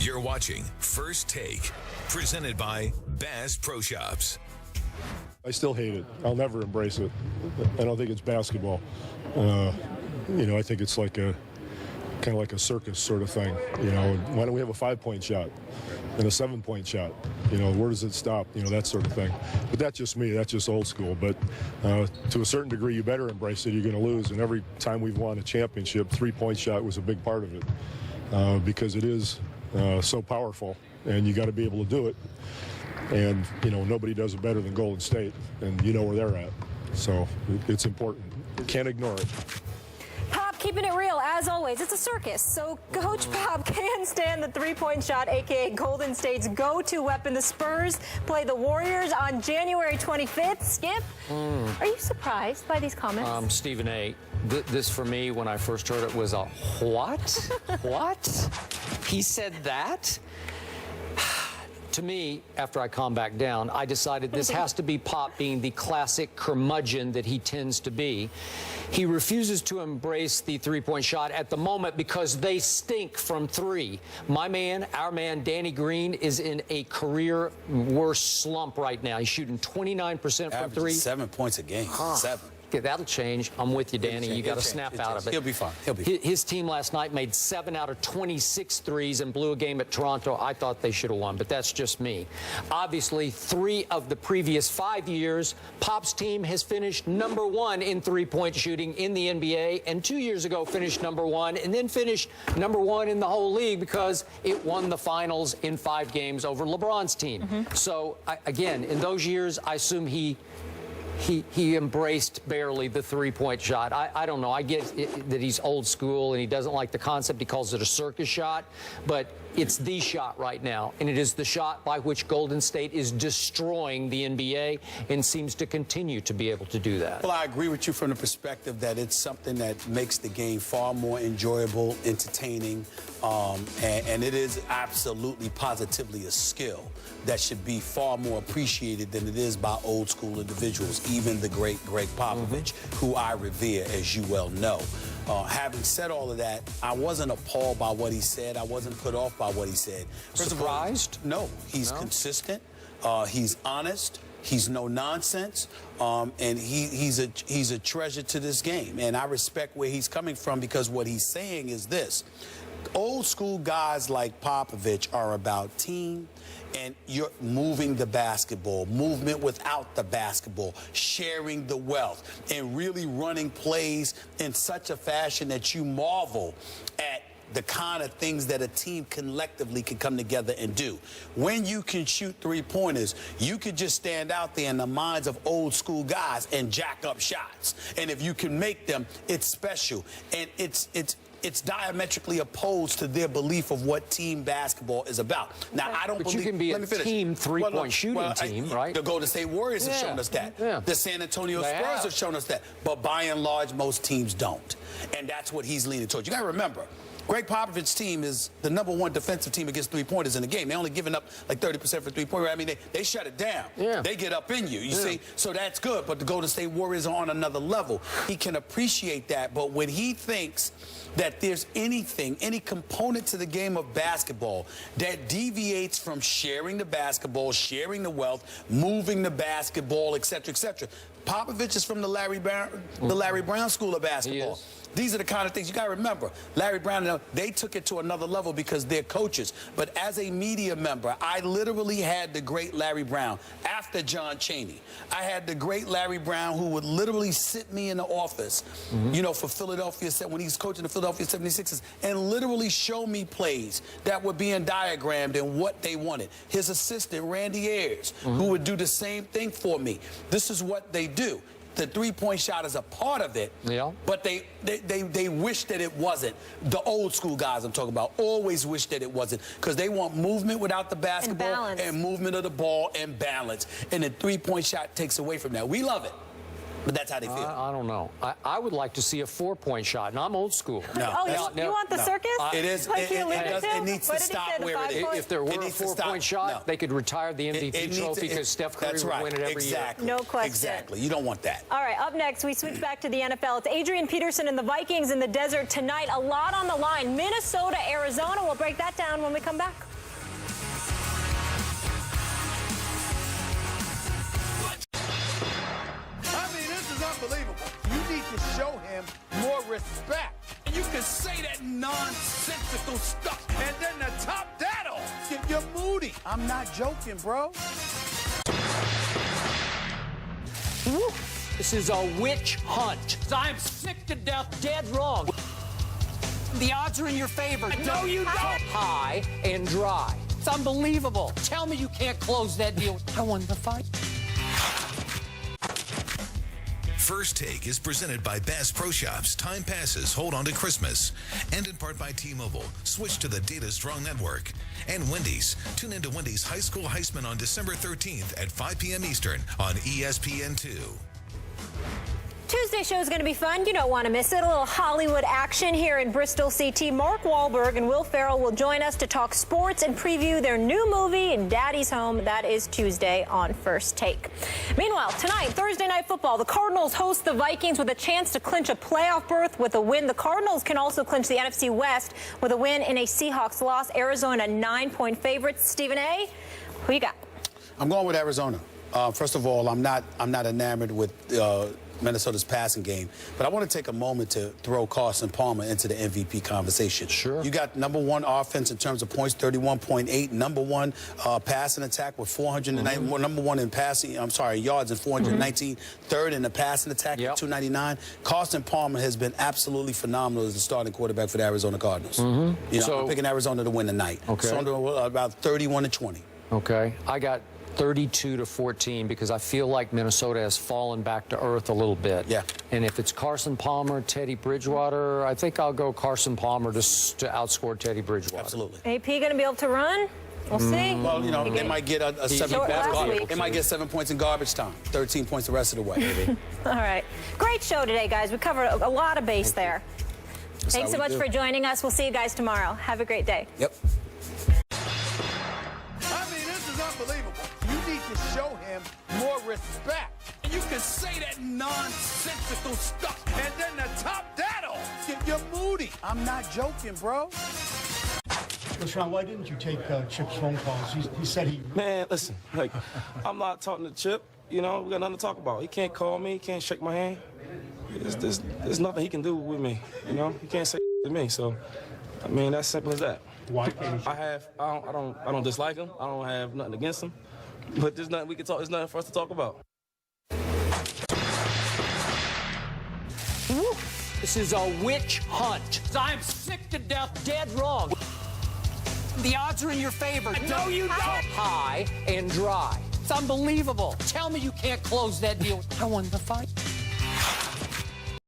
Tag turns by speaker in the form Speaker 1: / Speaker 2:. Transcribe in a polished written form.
Speaker 1: You're watching First Take, presented by Bass Pro Shops.
Speaker 2: I still hate it. I'll never embrace it. I don't think it's basketball. I think it's like kind of like a circus sort of thing. Why don't we have a 5-point shot and a 7-point shot? Where does it stop? That sort of thing. But that's just me. That's just old school. But to a certain degree, you better embrace it. You're going to lose. And every time we've won a championship, 3-point shot was a big part of it because it is so powerful, and you got to be able to do it. And, nobody does it better than Golden State, and you know where they're at. So it's important. Can't ignore it.
Speaker 3: Pop, keeping it real, as always. It's a circus, so Coach Pop can stand the 3-point shot, a.k.a. Golden State's go-to weapon. The Spurs play the Warriors on January 25th. Skip, are you surprised by these comments?
Speaker 4: Stephen A., this for me, when I first heard it, was a what? What? He said that? To me, after I calmed back down, I decided this has to be Pop being the classic curmudgeon that he tends to be. He refuses to embrace the 3-point shot at the moment because they stink from 3. My man, our man, Danny Green, is in a career worst slump right now. He's shooting 29% from 3.
Speaker 5: 7 points a game. 7.
Speaker 4: Okay, that'll change. I'm with you, Danny. You got to snap out of it.
Speaker 5: He'll be fine.
Speaker 4: His team last night made 7 out of 26 threes and blew a game at Toronto. I thought they should have won, but that's just me. Obviously, 3 of the previous 5 years, Pop's team has finished number 1 in 3-point shooting in the NBA, and 2 years ago finished number 1, and then finished number 1 in the whole league because it won the finals in 5 games over LeBron's team. So, again, in those years, I assume he embraced barely the 3-point shot. I don't know. I get that he's old school and he doesn't like the concept. He calls it a circus shot, but it's the shot right now, and it is the shot by which Golden State is destroying the NBA and seems to continue to be able to do that.
Speaker 5: Well, I agree with you from the perspective that it's something that makes the game far more enjoyable, entertaining, and it is absolutely, positively a skill that should be far more appreciated than it is by old school individuals, even the great Gregg Popovich, who I revere, as you well know. Having said all of that, I wasn't appalled by what he said. I wasn't put off by what he said.
Speaker 4: Surprised?
Speaker 5: No. He's consistent. He's honest. He's no nonsense. And he's a treasure to this game. And I respect where he's coming from because what he's saying is this. Old school guys like Popovich are about team, and you're moving the basketball, movement without the basketball, sharing the wealth, and really running plays in such a fashion that you marvel at the kind of things that a team collectively can come together and do. When you can shoot 3-pointers, you could just stand out there in the minds of old school guys and jack up shots. And if you can make them, it's special. And it's diametrically opposed to their belief of what team basketball is about. Now, I don't believe...
Speaker 4: But you can be a team 3-point shooting team, right?
Speaker 5: The Golden State Warriors have shown us that. The San Antonio Spurs have shown us that. But by and large, most teams don't. And that's what he's leaning towards. You got to remember, Gregg Popovich's team is the #1 defensive team against 3-pointers in the game. They're only giving up like 30% for 3-pointers. I mean, they shut it down. They get up in you, you see? So that's good, but the Golden State Warriors are on another level. He can appreciate that, but when he thinks that there's anything, any component to the game of basketball that deviates from sharing the basketball, sharing the wealth, moving the basketball, et cetera, et cetera. Popovich is from the Larry Brown school of basketball. These are the kind of things you got to remember. Larry Brown, they took it to another level because they're coaches. But as a media member, I literally had the great Larry Brown after John Chaney. I had the great Larry Brown who would literally sit me in the office, for Philadelphia, when he was coaching the Philadelphia 76ers, and literally show me plays that were being diagrammed and what they wanted. His assistant, Randy Ayers, who would do the same thing for me. This is what they do. The 3-point shot is a part of it, but they wish that it wasn't. The old school guys I'm talking about always wish that it wasn't because they want movement without the basketball and movement of the ball and balance. And the 3-point shot takes away from that. We love it. But that's how they feel.
Speaker 4: I don't know. I would like to see a 4-point shot, and I'm old school.
Speaker 3: You want the circus?
Speaker 5: It is. It needs to stop where it is.
Speaker 4: If there were a 4-point shot, they could retire the MVP trophy because Steph Curry would win it every year.
Speaker 3: No question.
Speaker 5: Exactly. You don't want that.
Speaker 3: All right, up next, we switch back to the NFL. It's Adrian Peterson and the Vikings in the desert tonight. A lot on the line. Minnesota, Arizona. We'll break that down when we come back.
Speaker 5: to show him more respect. And you can say that nonsensical stuff, and then to top that off, you're moody. I'm not joking, bro.
Speaker 4: This is a witch hunt. I'm sick to death, dead wrong. The odds are in your favor. No, you don't. High and dry. It's unbelievable. Tell me you can't close that deal. I won the fight.
Speaker 1: First Take is presented by Bass Pro Shops. Time passes, hold on to Christmas. And in part by T-Mobile. Switch to the Data Strong Network. And Wendy's. Tune into Wendy's High School Heisman on December 13th at 5 p.m. Eastern on ESPN2.
Speaker 3: Tuesday show is going to be fun. You don't want to miss it. A little Hollywood action here in Bristol CT. Mark Wahlberg and Will Ferrell will join us to talk sports and preview their new movie, Daddy's Home. That is Tuesday on First Take. Meanwhile, tonight, Thursday Night Football, the Cardinals host the Vikings with a chance to clinch a playoff berth with a win. The Cardinals can also clinch the NFC West with a win in a Seahawks loss. Arizona 9-point favorites. Stephen A., who you got?
Speaker 5: I'm going with Arizona. First of all, I'm not enamored with Minnesota's passing game, but I want to take a moment to throw Carson Palmer into the MVP conversation.
Speaker 4: Sure.
Speaker 5: You got number one offense in terms of points, 31.8, number one passing attack with 409, number one in passing, yards and 419, third in the passing attack at 299. Carson Palmer has been absolutely phenomenal as the starting quarterback for the Arizona Cardinals. You know,
Speaker 4: So,
Speaker 5: I'm picking Arizona to win tonight.
Speaker 4: Okay.
Speaker 5: So I'm doing about 31-20.
Speaker 4: Okay. I got 32-14 because I feel like Minnesota has fallen back to earth a little bit.
Speaker 5: Yeah.
Speaker 4: And if it's Carson Palmer, Teddy Bridgewater, I think I'll go Carson Palmer to outscore Teddy Bridgewater.
Speaker 5: Absolutely.
Speaker 3: AP going to be able to run? We'll see.
Speaker 5: Well, you know, they might get a 7
Speaker 3: last week.
Speaker 5: They might get 7 points in garbage time, 13 points the rest of the way.
Speaker 3: All right. Great show today, guys. We covered a lot of base there. Thanks so much for joining us. We'll see you guys tomorrow. Have a great day.
Speaker 5: Yep. I mean, this is unbelievable. You need to show him more respect. And you can say that nonsensical stuff, and then to top that off, you're moody. I'm not joking, bro.
Speaker 6: LeSean, why didn't you take Chip's phone calls? He said he...
Speaker 7: Man, listen, like, I'm not talking to Chip. You know, we got nothing to talk about. He can't call me. He can't shake my hand. There's nothing he can do with me. You know, he can't say to me. So, I mean, that's simple as that.
Speaker 6: Why can't he?
Speaker 7: I don't dislike him. I don't have nothing against him. But there's nothing we can talk. There's nothing for us to talk about.
Speaker 4: This is a witch hunt. I'm sick to death, dead wrong. The odds are in your favor. No, you don't. High and dry. It's unbelievable. Tell me you can't close that deal. I won the fight.